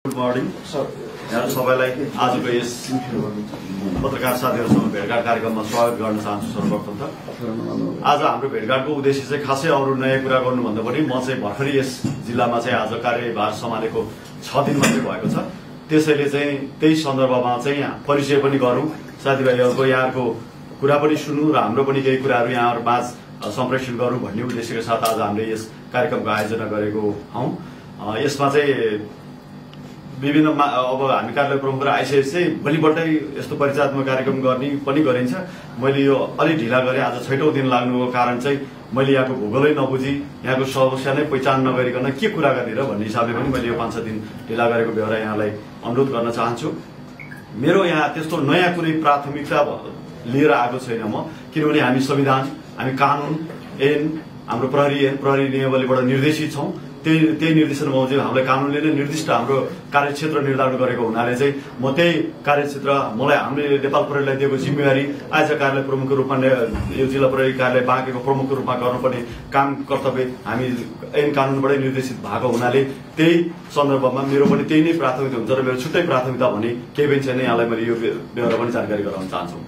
Good morning यहाँ सबैलाई आजको यस पत्रकार साथीहरूसँग भेटघाट कार्यक्रममा स्वागत गर्न चाहन्छु। सर्वप्रथम त आज हाम्रो भेटघाटको उद्देश्य चाहिँ खासै अरू नयाँ कुरा गर्नुभन्दा पनि म चाहिँ भर्खरै यस जिल्लामा चाहिँ आज कार्यभार सम्हालेको 6 दिन मात्रै भएको छ। त्यसैले चाहिँ त्यही सन्दर्भमा चाहिँ परिचय पनि गरौँ, साथीभाइहरूको यहाँको कुरा पनि सुनौँ र हाम्रो पनि केही कुराहरू यहाँहरू माझ सम्प्रेषण गरौँ भन्ने उद्देश्यका साथ आज हामीले यस कार्यक्रमको आयोजना गरेको हौं। यसमा चाहिँ विभिन्न अब हामी कार्यालय प्रमुख आइसकेपछि चाहिँ भोलिपल्टै यस्तो परिचयात्मक कार्यक्रम गर्ने पनि गरिन्छ। मैले यो अलि ढिला गरेँ, आज 6औं दिन लाग्नुको कारण चाहिँ मैले यहाँको भूगोलै नबुझी यहाँको समस्या नै पहिचान नगरिकन के कुरा गर्ने र भन्ने हिसाबले पनि मैले यो 5-6 दिन ढिला गरेको बेहोरा यहाँलाई अनुरोध गर्न चाहन्छु। मेरो यहाँ त्यस्तो नयाँ कुनै प्राथमिकता लिएर आएको छैन म, किनभने हामी संविधान, हामी कानून ऐन, हाम्रो प्रहरी नियमावलीबाट निर्देशित छौं। त्यही निर्देशनमा चाहिँ हामीलाई कानूनले नै निर्दिष्ट हाम्रो कार्यक्षेत्र निर्धारण गरेको हुनाले चाहिँ म त्यही कार्यक्षेत्र मलाई हामीले नेपाल प्रहरीलाई दिएको जिम्मेवारी आज कार्यालय प्रमुखको रूपमा यो जिल्ला प्रहरी कार्यालय बाँकेको प्रमुखको रूपमा गर्नुपर्ने काम कर्तव्य हामी ऐन कानूनबाटै निर्देशित भएको हुनाले त्यही सन्दर्भमा मेरो पनि त्यही नै प्राथमिकता हुन्छ र मेरो छुट्टै प्राथमिकता भने केही पनि छैन। यहाँलाई मैले यो बेहोरा पनि जानकारी गराउन चाहन्छु।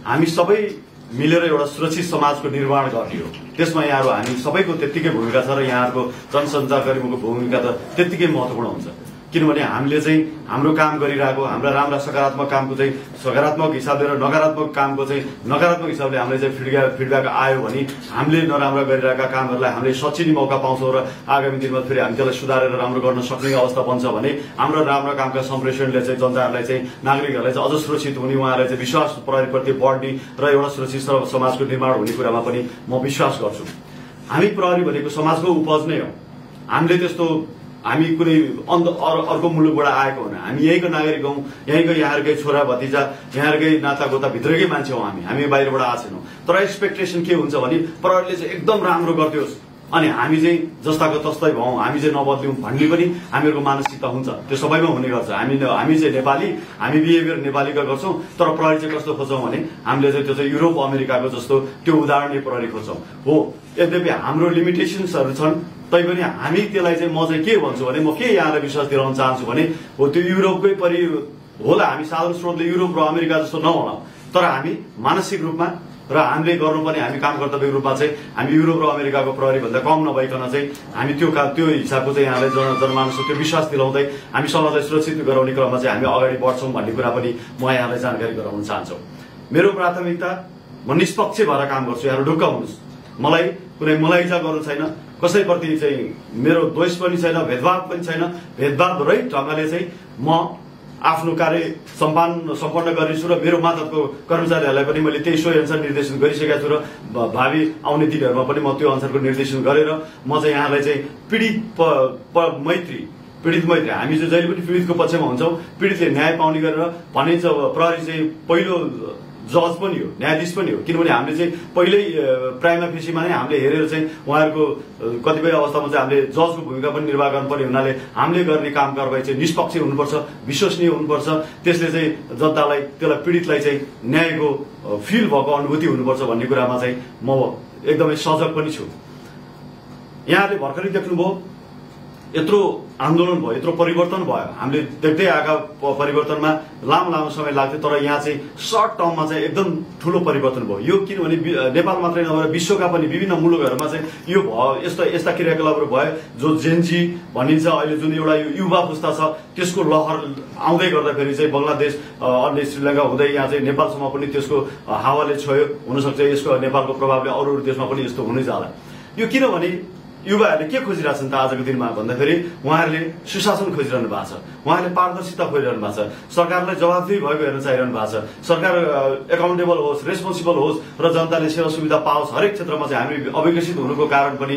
हामी सबै मिलेर एउटा सुरक्षित समाजको निर्माण गर्ने हो। त्यसमा यहाँहरू हामी सबैको त्यत्तिकै भूमिका छ र यहाँहरूको जनसञ्चारकर्मीको भूमिका त त्यत्तिकै महत्त्वपूर्ण हुन्छ, किनभने हामीले चाहिँ हाम्रो काम गरिरहेको हाम्रा राम्रा सकारात्मक कामको चाहिँ सकारात्मक हिसाबले र नकारात्मक कामको चाहिँ नकारात्मक हिसाबले हामीले चाहिँ फिडब्याक आयो भने हामीले नराम्रा गरिरहेका कामहरूलाई हामीले सचिने मौका पाउँछौँ र आगामी दिनमा फेरि हामी त्यसलाई सुधारेर राम्रो गर्न सक्ने अवस्था बन्छ भने हाम्रो राम्रो कामका सम्प्रेषणले चाहिँ जनताहरूलाई चाहिँ नागरिकहरूलाई चाहिँ अझ सुरक्षित हुने, उहाँहरूलाई चाहिँ विश्वास प्रहरीप्रति बढ्ने र एउटा सुरक्षित समाजको निर्माण हुने कुरामा पनि म विश्वास गर्छु। हामी प्रहरी भनेको समाजको उपज नै हो। हामीले त्यस्तो हामी कुनै अर्को मुलुकबाट आएको होइन, हामी यहीँको नागरिक हौं, यहीँको यहाँहरूकै छोरा भतिजा, यहाँहरूकै नातागोता भित्रकै मान्छे हौं। हामी बाहिरबाट आएको छैनौं। तर एक्सपेक्टेसन के हुन्छ भने प्रहरीले चाहिँ एकदम राम्रो गरिदियोस् अनि हामी चाहिँ जस्ताको तस्तै भयौं, हामी चाहिँ नबदल्यौं भन्ने पनि हामीहरूको मानसिकता हुन्छ। त्यो सबैमा हुने गर्छ। हामी चाहिँ नेपाली, हामी बिहेभियर नेपालीका गर्छौं, तर प्रहरी चाहिँ कस्तो खोज्छौं भने हामीले चाहिँ त्यो चाहिँ युरोप अमेरिकाको जस्तो त्यो उदाहरणीय प्रहरी खोज्छौं। हो, यद्यपि हाम्रो लिमिटेसन्सहरू छन्, तैपनि हामी त्यसलाई चाहिँ म चाहिँ के भन्छु भने म के यहाँलाई विश्वास दिलाउन चाहन्छु भने हो त्यो युरोपकै होला। हामी साधारण स्रोतले युरोप र अमेरिका जस्तो नहोला, तर हामी मानसिक रूपमा र हामीले गर्नुपर्ने हामी काम कर्तव्यको रूपमा चाहिँ हामी युरोप र अमेरिकाको प्रहरी भन्दा कम नभइकन चाहिँ हामी त्यो हिसाबको चाहिँ यहाँलाई जनमानसको त्यो विश्वास दिलाउँदै हामी समाजलाई सुरक्षित गराउने क्रममा चाहिँ हामी अगाडि बढ्छौं भन्ने कुरा पनि म यहाँलाई जानकारी गराउन चाहन्छु। मेरो प्राथमिकता म निष्पक्ष भएर काम गर्छु। यहाँहरू ढुक्क हुनुहोस्, मलाई कुनै मलाइजा गर्नु छैन, कसैप्रति चाहिँ मेरो द्वेष पनि छैन, भेदभाव पनि छैन। भेदभाव रहित ढंगले चाहिँ म आफ्नो कार्य सम्पन्न गर्नेछु र मेरो मातहतको कर्मचारीहरूलाई पनि मैले त्यही सोही अनुसार निर्देशन गरिसकेका छु र भावी आउने दिनहरूमा पनि म त्यो अनुसारको निर्देशन गरेर म चाहिँ यहाँलाई चाहिँ पीडित मैत्री हामी चाहिँ जहिले पनि पीडितको पक्षमा हुन्छौं। पीडितले न्याय पाउने गरेर भनिन्छ प्रहरी चाहिँ पहिलो जज पनि हो, न्यायाधीश पनि हो, किनभने हामीले चाहिँ पहिल्यै प्राइमा फेसीमा नै हामीले हेरेर चाहिँ उहाँहरूको कतिपय अवस्थामा चाहिँ हामीले जजको भूमिका पनि निर्वाह गर्नुपर्ने हुनाले हामीले गर्ने काम कारबाही चाहिँ निष्पक्ष हुनुपर्छ, विश्वसनीय हुनुपर्छ। त्यसले चाहिँ जनतालाई त्यसलाई पीडितलाई चाहिँ न्यायको फिल भएको अनुभूति हुनुपर्छ भन्ने कुरामा चाहिँ म एकदमै सजग पनि छु। यहाँले भर्खरै देख्नुभयो यत्रो आन्दोलन भयो, यत्रो परिवर्तन भयो। हामीले देख्दै आएका परिवर्तनमा लामो समय लाग्थ्यो, तर यहाँ चाहिँ सर्ट टर्ममा चाहिँ एकदम ठूलो परिवर्तन भयो। यो किनभने नेपाल मात्रै नभएर विश्वका पनि विभिन्न मुलुकहरूमा चाहिँ यो भयो, यस्ता क्रियाकलापहरू भयो जो जेनजी भनिन्छ अहिले जुन एउटा युवा पुस्ता छ त्यसको लहर आउँदै गर्दाखेरि चाहिँ बंगलादेश अन्य श्रीलंका हुँदै यहाँ चाहिँ नेपालसम्म पनि त्यसको हावाले छोयो। हुनसक्छ यसको नेपालको प्रभावले अरू देशमा पनि यस्तो हुनै जाला। यो किनभने युवाहरूले के खोजिरहेछन् त आजको दिनमा भन्दाखेरि उहाँहरूले सुशासन खोजिरहनु भएको छ, उहाँहरूले पारदर्शिता खोजिरहनु भएको छ, सरकारलाई जवाफदेही भएको हेर्न चाहिरहनु भएको छ, सरकार एकाउन्टेबल होस्, रेस्पोन्सिबल होस् र जनताले सेवा सुविधा पाओस्। हरेक क्षेत्रमा चाहिँ हामी अविकसित हुनुको कारण पनि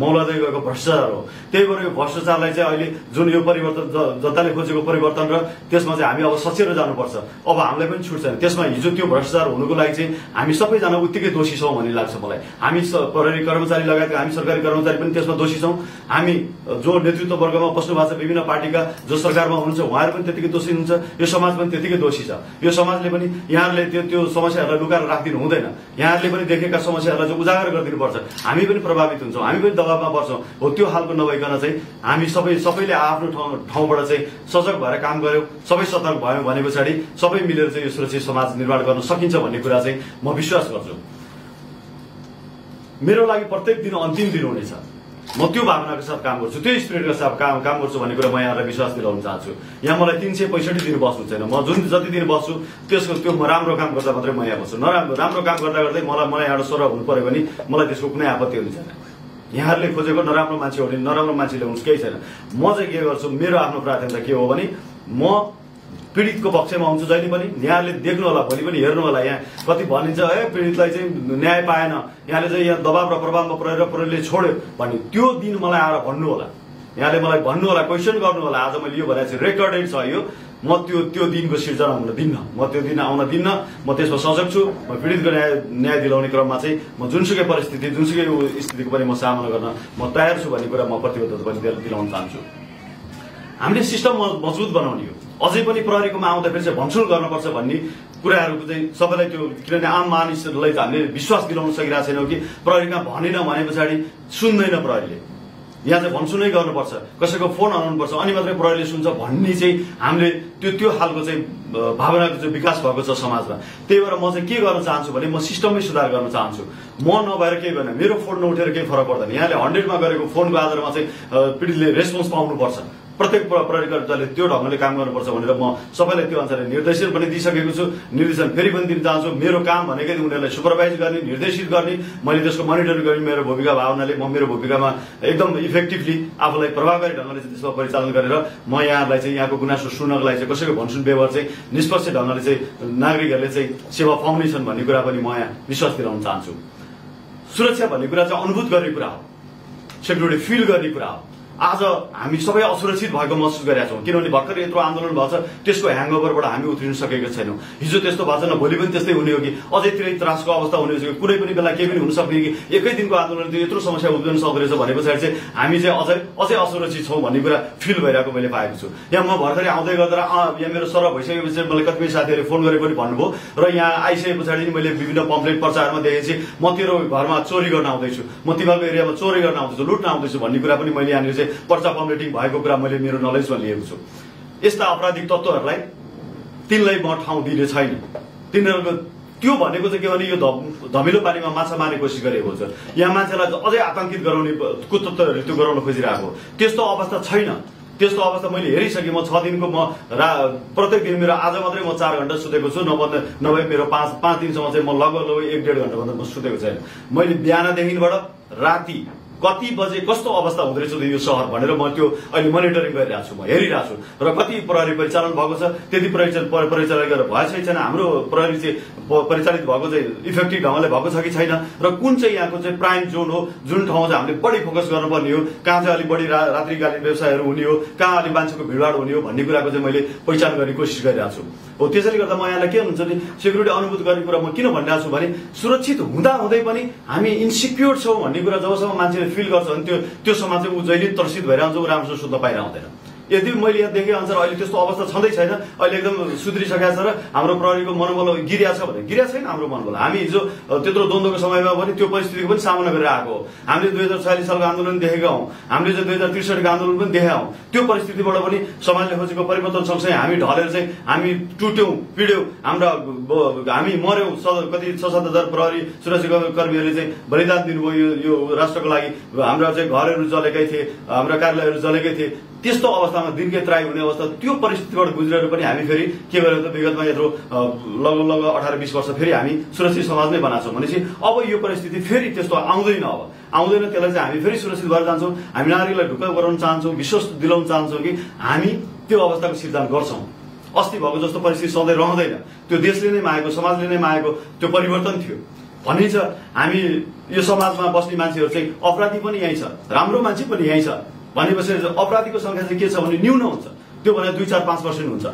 मौलादै गएको भ्रष्टाचार हो। त्यही भएर यो भ्रष्टाचारलाई चाहिँ अहिले जुन यो परिवर्तन जनताले खोजेको परिवर्तन र त्यसमा चाहिँ हामी अब सचेर जानुपर्छ। अब हामीलाई पनि छुट छैन। त्यसमा हिजो त्यो भ्रष्टाचार हुनुको लागि चाहिँ हामी सबैजना उत्तिकै दोषी छौं भन्ने लाग्छ मलाई। हामी प्रहरी कर्मचारी लगायतका हामी सरकारी कर्मचारी पनि त्यसमा दोषी छौँ। हामी जो नेतृत्व वर्गमा बस्नु भएको छ विभिन्न पार्टीका जो सरकारमा हुनुहुन्छ उहाँहरू पनि त्यतिकै दोषी हुनुहुन्छ, यो समाज पनि त्यतिकै दोषी छ। यो समाजले पनि यहाँहरूले त्यो समस्याहरूलाई लुकाएर राखिदिनु हुँदैन। यहाँहरूले पनि देखेका समस्याहरूलाई चाहिँ उजागर गरिदिनुपर्छ। हामी पनि प्रभावित हुन्छौँ, हामी पनि दबावमा पर्छौँ। हो त्यो खालको नभइकन चाहिँ हामी सबैले आफ्नो ठाउँबाट चाहिँ सजग भएर काम गर्यौँ, सबै सतर्क भयौँ भने पछाडि सबै मिलेर चाहिँ यो सुरक्षित समाज निर्माण गर्न सकिन्छ भन्ने कुरा चाहिँ म विश्वास गर्छु। मेरो लागि प्रत्येक दिन अन्तिम दिन हुनेछ, म त्यो भावनाको साथ काम गर्छु, त्यो स्पिरिटको साथ काम गर्छु भन्ने कुरा म यहाँलाई विश्वास दिलाउन चाहन्छु। यहाँ मलाई 365 दिन बस्नु छैन। म जुन जति दिन बस्छु त्यो म राम्रो काम गर्दा मात्रै म यहाँ बस्छु। राम्रो काम गर्दा गर्दै मलाई यहाँ स्वर हुनु पर्यो भने मलाई त्यसको कुनै आपत्ति हुने छैन। यहाँहरूले खोजेको नराम्रो मान्छे हो भने नराम्रो मान्छे ल्याउनु केही छैन। म चाहिँ के गर्छु, मेरो आफ्नो प्राथमिकता के हो भने म पीडितको पक्षमा हुन्छु जहिले पनि। यहाँले देख्नु होला, भोलि पनि हेर्नु होला, यहाँ कति भनिन्छ पीडितलाई चाहिँ न्याय पाएन, यहाँले चाहिँ यहाँ दबाव र प्रभावमा परेर प्रहरीले छोड्यो भन्ने, त्यो दिन मलाई आएर भन्नु होला, यहाँले मलाई भन्नु होला, क्वेसन गर्नु होला। आज मैले यो भनेको छु, रेकर्डेड छ यो। म त्यो दिनको सिर्जना हुन दिन्न, म त्यो दिन आउन दिन्न। म त्यसमा सजग छु। म पीडितको न्याय दिलाउने क्रममा चाहिँ म जुनसुकै परिस्थिति जुनसुकै स्थितिको पनि म सामना गर्न म तयार छु भन्ने कुरा म प्रतिबद्धता पनि दिलाउन चाहन्छु। हामीले सिस्टम मजबुत बनाउने हो। अझै पनि प्रहरीकोमा आउँदाखेरि चाहिँ भन्छुल गर्नुपर्छ भन्ने कुराहरूको चाहिँ सबैलाई त्यो, किनभने आम मानिसहरूलाई त हामीले विश्वास दिलाउन सकिरहेको छैनौँ कि प्रहरीमा भनेन भने पछाडि सुन्दैन प्रहरीले, यहाँ चाहिँ भन्सुनै गर्नुपर्छ, कसैको फोन आउनुपर्छ अनि मात्रै प्रहरीले सुन्छ भन्ने चाहिँ हामीले त्यो खालको चाहिँ भावनाको चाहिँ विकास भएको छ समाजमा। त्यही भएर म चाहिँ के गर्न चाहन्छु भने म सिस्टमै सुधार गर्न चाहन्छु। म नभएर केही भएन, मेरो फोन नउठेर केही फरक पर्दैन। यहाँले 100मा गरेको फोनको आधारमा चाहिँ पीडितले रेस्पोन्स पाउनुपर्छ। प्रत्येक प्रहरीकर्ताले त्यो ढङ्गले काम गर्नुपर्छ भनेर म सबैलाई त्यो अनुसारले निर्देशन पनि दिइसकेको छु। निर्देशन फेरि पनि दिन चाहन्छु। मेरो काम भनेकै उनीहरूलाई सुपरभाइज गर्ने, निर्देशित गर्ने, मैले त्यसको मोनिटरिङ गर्ने मेरो भूमिका भावनाले म मेरो भूमिकामा एकदम इफेक्टिभली आफूलाई प्रभावकारी ढङ्गले चाहिँ त्यसमा परिचालन गरेर म यहाँहरूलाई चाहिँ यहाँको गुनासो सुन्नको लागि चाहिँ कसैको भन्सुन व्यवहार चाहिँ निष्पक्ष ढङ्गले चाहिँ नागरिकहरूले चाहिँ सेवा पाउनेछन् भन्ने कुरा पनि म यहाँ विश्वास दिलाउन चाहन्छु। सुरक्षा भन्ने कुरा चाहिँ अनुभूत गर्ने कुरा हो, सेक्युरिटी फिल गर्ने कुरा हो। आज हामी सबै असुरक्षित भएको महसुस गरेका छौँ, किनभने भर्खर यत्रो आन्दोलन भएको छ, त्यसको ह्याङओभरबाट हामी उत्रिन सकेका छैनौँ। हिजो त्यस्तो भएको छैन, भोलि पनि त्यस्तै हुने हो कि अझै तिरै त्रासको अवस्था हुने हो कि कुनै पनि बेला केही पनि हुन सक्ने कि एकै दिनको आन्दोलनले यत्रो समस्या उब्जन सक्दो रहेछ भने पछाडि चाहिँ हामी चाहिँ अझै असुरक्षित छौँ भन्ने कुरा फिल भइरहेको मैले पाएको छु। यहाँ म भर्खरै आउँदै गर्दा यहाँ मेरो सर भइसकेपछि मलाई कतिपय साथीहरूले फोन गरेर पनि भन्नुभयो र यहाँ आइसके पछाडि मैले विभिन्न पम्पलेट प्रचारमा देखेपछि म तेरो घरमा चोरी गर्न आउँदैछु, म तिमीहरूको एरियामा चोरी गर्न आउँदैछु, लुट्न आउँदैछु भन्ने कुरा पनि मैले यहाँनिर पर्चा पम्पलेटिङ भएको कुरा मैले मेरो नलेजमा लिएको छु। यस्ता अपराधिक तत्त्वहरूलाई तिनलाई म ठाउँ दिने छैन। तिनीहरूको त्यो भनेको चाहिँ के भने यो धमिलो पानीमा माछा मार्ने कोसिस गरेको हुन्छ। यहाँ मान्छेलाई अझै आतंकित गराउने कुतत्त्वहरूले त्यो गराउन खोजिरहेको, त्यस्तो अवस्था छैन। त्यस्तो अवस्था मैले हेरिसकेँ। म 6 दिनको प्रत्येक दिन मेरो आज मात्रै म 4 घण्टा सुतेको छु, नभए मेरो 5 दिनसम्म चाहिँ म लगभग 1-1.5 घण्टा भन्दा म सुतेको छैन। मैले बिहानदेखिबाट राति कति बजे कस्तो अवस्था हुँदो रहेछ यो सहर भनेर म त्यो अहिले मोनिटरिङ गरिरहेको छु, म हेरिरहेको छु। र कति प्रहरी परिचालन भएको छ, त्यति परिचालन गरेर भएछ छैन, हाम्रो प्रहरी चाहिँ परिचालित भएको चाहिँ इफेक्टिभ ढङ्गले भएको छ कि छैन, र कुन चाहिँ यहाँको चाहिँ प्राइम जोन हो, जुन ठाउँमा चाहिँ हामीले बढी फोकस गर्नुपर्ने हो, कहाँ चाहिँ अलिक बढी रात्रिकालीन व्यवसायहरू हुने हो, कहाँ अलिक मान्छेको भिडभाड हुने हो भन्ने कुराको चाहिँ मैले पहिचान गर्ने कोसिस गरिरहेको छु। हो त्यसैले गर्दा म यहाँलाई के हुन्छ भने सेक्युरिटी अनुभूत गर्ने कुरा म किन भनिरहेको छु भने सुरक्षित हुँदै पनि हामी इन्सिक्योर छौँ भन्ने कुरा जबसम्म मान्छेले फिल गर्छ भने त्यो समाज चाहिँ ऊ जहिले त्रसित भइरहन्छ, ऊ राम्रोसँग सुत्न पाइरहँदैन। यदि मैले यहाँ देखे अनुसार अहिले त्यस्तो अवस्था छँदै छैन, अहिले एकदम सुध्रिसकेको छ र हाम्रो प्रहरीको मनोबल गिरिया छ भने गिरिया छैन हाम्रो मनोबल। हामी हिजो त्यत्रो द्वन्द्वको समयमा पनि त्यो परिस्थितिको पनि सामना गरेर आएको हो। हामीले 2046 सालको आन्दोलन देखेका हौँ, हामीले चाहिँ 2063 को आन्दोलन पनि देखेका हौँ। त्यो परिस्थितिबाट पनि समाजले खोजेको परिवर्तन सँगसँगै हामी ढलेर चाहिँ हामी टुट्यौँ, पिड्यौँ, हामी मर्यौँ। कति 6-7 हजार प्रहरी सुरक्षा कर्मीहरूले चाहिँ बलिदान दिनुभयो यो राष्ट्रको लागि। हाम्रा चाहिँ घरहरू जलेकै थिए, हाम्रा कार्यालयहरू जलेकै थिए। त्यस्तो अवस्थामा दिनकै त्राई हुने अवस्था, त्यो परिस्थितिबाट गुज्रेर पनि हामी फेरि के गर्यौँ त विगतमा यत्रो लगभग 18-20 वर्ष फेरि हामी सुरक्षित समाज नै बनाएको छौँ भनेपछि अब यो परिस्थिति फेरि त्यस्तो आउँदैन। अब आउँदैन, त्यसलाई चाहिँ हामी फेरि सुरक्षित भएर जान्छौँ। हामी नागरिकलाई ढुक्क गराउन चाहन्छौँ, विश्वास दिलाउन चाहन्छौँ कि हामी त्यो अवस्थाको सिर्जना गर्छौँ। अस्ति भएको जस्तो परिस्थिति सधैँ रहँदैन। त्यो देशले नै मागेको, समाजले नै मागेको त्यो परिवर्तन थियो। भनिन्छ हामी यो समाजमा बस्ने मान्छेहरू चाहिँ अपराधी पनि यहीँ छ, राम्रो मान्छे पनि यहीँ छ भनेपछि अपराधीको संख्या चाहिँ के छ भने न्यून हुन्छ। त्यो भने 2-4-5% हुन्छ।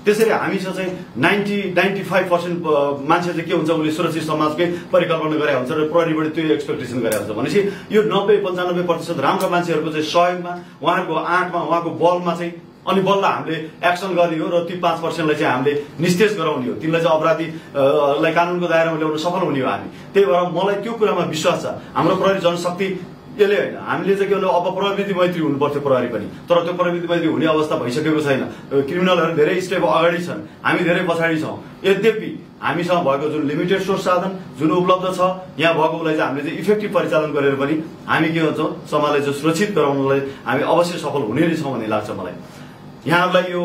त्यसरी हामीसँग चाहिँ 95% मान्छे चाहिँ के हुन्छ, उसले सुरक्षित समाजकै परिकल्पना गरे हुन्छ र प्रहरीबाट त्यो एक्सपेक्टेसन गरे हुन्छ भनेपछि यो 90-95% राम्रा मान्छेहरूको चाहिँ सहयोगमा, उहाँहरूको आँटमा, उहाँको बलमा चाहिँ अनि बल्ल हामीले एक्सन गर्ने हो र ती 5%लाई चाहिँ हामीले निस्तेज गराउने हो, तिनलाई चाहिँ अपराधीलाई कानुनको दायरामा ल्याउन सफल हुने हो हामी। त्यही भएर मलाई त्यो कुरामा विश्वास छ, हाम्रो प्रहरी जनशक्ति यसले होइन, हामीले चाहिँ के भन्नु अब प्रविधि मैत्री हुनुपर्थ्यो प्रहरी पनि, तर त्यो प्रविधि मैत्री हुने अवस्था भइसकेको छैन। क्रिमिनलहरू धेरै स्टेप अगाडि छन्, हामी धेरै पछाडि छौँ। यद्यपि हामीसँग भएको जुन लिमिटेड सोर्स साधन जुन उपलब्ध छ, यहाँ भएकोलाई चाहिँ हामीले चाहिँ इफेक्टिभ परिचालन गरेर पनि हामी के भन्छौँ, समाजलाई चाहिँ सुरक्षित गराउनलाई हामी अवश्य सफल हुने नै छौँ भन्ने लाग्छ मलाई। यहाँहरूलाई यो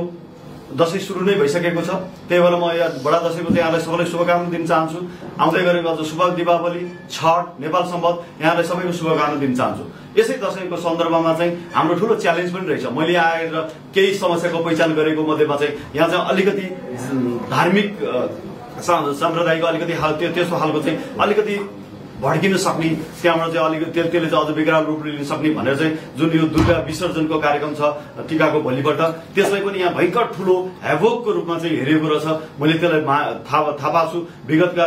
दशैं सुरु नै भइसकेको छ, त्यही भएर म यहाँ बडा दशैंको चाहिँ यहाँलाई सबैलाई शुभकामना दिन चाहन्छु। आउँदै गरेको अझ शुभ दीपावली, छठ, नेपाल सम्बत यहाँलाई सबैको शुभकामना दिन चाहन्छु। यसै दशैंको सन्दर्भमा चाहिँ हाम्रो ठुलो च्यालेन्ज पनि रहेछ। मैले आएर केही समस्याको पहिचान गरेको मध्येमा चाहिँ यहाँ चाहिँ अलिकति धार्मिक साम्प्रदायिक अलिकति त्यस्तो खालको चाहिँ अलिकति भड्किन सक्ने, त्यहाँबाट चाहिँ अलिकति त्यसले चाहिँ अझ विकराल रूप लिन सक्ने भनेर चाहिँ जुन यो दुर्गा विसर्जनको कार्यक्रम छ टिकाको भोलिपल्ट, त्यसलाई पनि यहाँ भयङ्कर ठुलो हेभोकको रूपमा चाहिँ हेरेको रहेछ। मैले त्यसलाई थाहा पाछु विगतका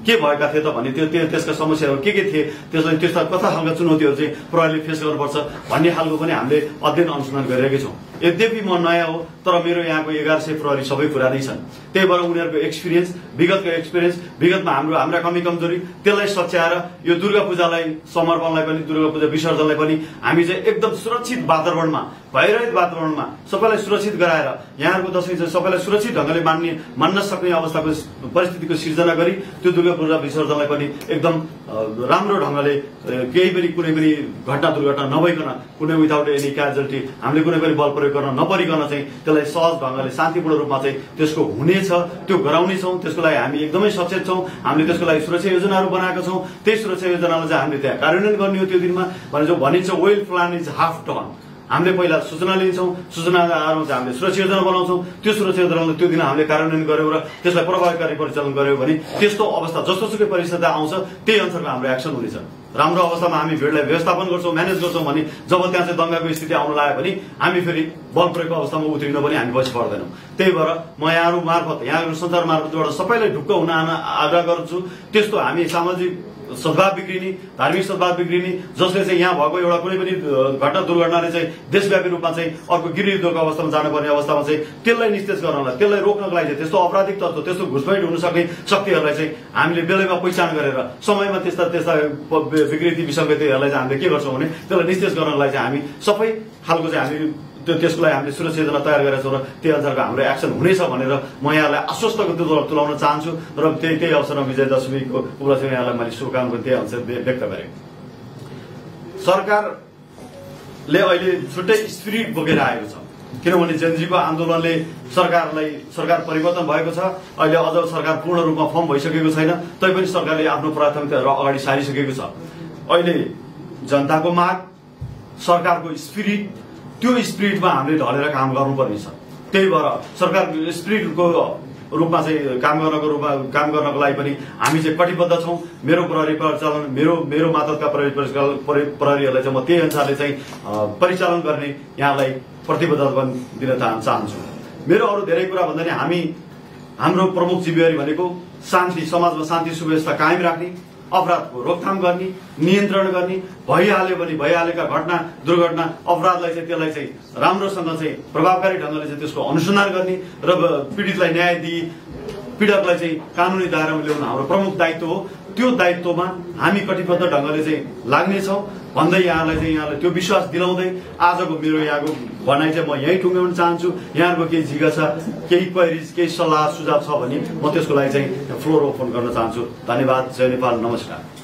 के भएका थिए त भने त्यसका समस्याहरू के थिए, त्यसलाई त्यस्ता कता खालका चुनौतीहरू चाहिँ प्रहरीले फेस गर्नुपर्छ भन्ने खालको पनि हामीले अध्ययन अनुसन्धान गरिरहेकै छौँ। यद्यपि म नयाँ हो, तर मेरो यहाँको 1100 प्रहरी सबै पुरानै छन्। त्यही भएर उनीहरूको एक्सपिरियन्स, विगतको एक्सपिरियन्स, विगतमा हाम्रा कमी कमजोरी त्यसलाई सच्याएर यो दुर्गा पूजालाई समर्पणलाई पनि, दुर्गा पूजा विसर्जनलाई पनि हामी चाहिँ एकदम सुरक्षित वातावरणमा, भयरहित वातावरणमा सबैलाई सुरक्षित गराएर यहाँहरूको दशैं चाहिँ सबैलाई सुरक्षित ढङ्गले मान्न सक्ने अवस्थाको परिस्थितिको सिर्जना गरी त्यो दुर्गा पूजा विसर्जनलाई पनि एकदम राम्रो ढङ्गले केही पनि कुनै पनि घटना दुर्घटना नभइकन, कुनै विदाउट एनी क्याजुअल्टी, हामीले कुनै पनि बल प्रयोग गर्न नपरिकन चाहिँ त्यसलाई सहज ढङ्गले शान्तिपूर्ण रूपमा चाहिँ त्यसको हुनेछ, त्यो गराउनेछौँ। त्यसको लागि हामी एकदमै सचेत छौँ। हामीले त्यसको लागि सुरक्षा योजनाहरू बनाएका छौँ। त्यही सुरक्षा योजनालाई चाहिँ हामीले त्यहाँ कार्यान्वयन गर्ने हो। त्यो दिनमा भने जो भनिन्छ well plan is half done. हामीले पहिला सूचना लिन्छौँ, सूचना आधारमा चाहिँ हामीले सुरक्षा योजना बनाउँछौँ। त्यो सुरक्षा योजनालाई त्यो दिन हामीले कार्यान्वयन गर्यौँ र त्यसलाई प्रभावकारी परिचालन गर्यौँ भने त्यस्तो अवस्था जस्तोसुकै परिस्थिति आउँछ त्यही अनुसारको हाम्रो एक्सन हुनेछ। राम्रो अवस्थामा हामी भिडलाई व्यवस्थापन गर्छौँ, म्यानेज गर्छौँ भने जब त्यहाँ चाहिँ दङ्गाको स्थिति आउन लाग्यो भने हामी फेरि बल प्रयोगको अवस्थामा उत्रिन पनि हामी पछि पर्दैनौँ। त्यही भएर म यहाँहरू मार्फत, यहाँहरू सञ्चार मार्फतबाट सबैलाई ढुक्क हुन आग्रह गर्छु। त्यस्तो हामी सामाजिक सद्भाव बिग्रिने, धार्मिक सद्भाव बिग्रिने, जसले चाहिँ यहाँ भएको एउटा कुनै पनि घटना दुर्घटनाले चाहिँ देशव्यापी रूपमा चाहिँ अर्को गिरियुद्धको अवस्थामा जानुपर्ने अवस्थामा चाहिँ त्यसलाई निस्तेज गर्नलाई, त्यसलाई रोक्नको लागि चाहिँ त्यस्तो अपराधिक तत्त्व, त्यस्तो घुसपैठ हुन सक्ने शक्तिहरूलाई चाहिँ हामीले बेलैमा पहिचान गरेर समयमा त्यस्ता विकृति विसङ्गतिहरूलाई चाहिँ हामीले के गर्छौँ भने त्यसलाई निस्तेज गर्नलाई चाहिँ हामी सबै खालको चाहिँ हामी त्यसको लागि हामीले सुरक्षा योजना तयार गरेका छौँ र त्यही अनुसारको हाम्रो एक्सन हुनेछ भनेर म यहाँलाई आश्वस्तको तुल्याउन चाहन्छु र त्यही अवसरमा विजयदशमीको उपलक्ष्यमा यहाँलाई मैले शुभकामना त्यही अनुसार व्यक्त गरेँ। सरकारले अहिले छुट्टै स्पिरिट बोकेर आएको छ, किनभने जेनजीको आन्दोलनले सरकार परिवर्तन भएको छ। अहिले अझ सरकार पूर्ण रूपमा फर्म भइसकेको छैन, तैपनि सरकारले आफ्नो प्राथमिकताहरू अगाडि सारिसकेको छ। अहिले जनताको माग, सरकारको स्पिरिट, त्यो स्पिरिटमा हामीले ढलेर काम गर्नुपर्ने छ। त्यही भएर सरकारको स्पिरिटको रूपमा चाहिँ काम गर्नको लागि पनि हामी चाहिँ कटिबद्ध छौँ। मेरो प्रहरी परिचालन, मेरो मातहतका प्रहरीहरूलाई चाहिँ म त्यही अनुसारले चाहिँ परिचालन गर्ने यहाँलाई प्रतिबद्धता दिन चाहन्छु। मेरो अरू धेरै कुरा भन्दा नि हाम्रो प्रमुख जिम्मेवारी भनेको शान्ति, समाजमा शान्ति सुव्यवस्था कायम राख्ने, अपराधको रोकथाम गर्ने, नियन्त्रण गर्ने, भइहाल्यो भने भइहालेका घटना दुर्घटना अपराधलाई चाहिँ त्यसलाई चाहिँ राम्रोसँग चाहिँ प्रभावकारी ढङ्गले चाहिँ त्यसको अनुसन्धान गर्ने र पीडितलाई न्याय दिई पीडकलाई चाहिँ कानुनी दायरामा ल्याउनु हाम्रो प्रमुख दायित्व हो। त्यो दायित्वमा हामी कटिबद्ध ढङ्गले चाहिँ लाग्नेछौँ भन्दै यहाँलाई त्यो विश्वास दिलाउँदै आजको मेरो यहाँको भनाइ चाहिँ म यहीँ टुङ्ग्याउन चाहन्छु। यहाँहरूको केही जिज्ञासा, केही क्वेरिज, केही सल्लाह सुझाव छ भने म त्यसको लागि चाहिँ फ्लोर ओपन गर्न चाहन्छु। धन्यवाद। जय नेपाल। नमस्कार।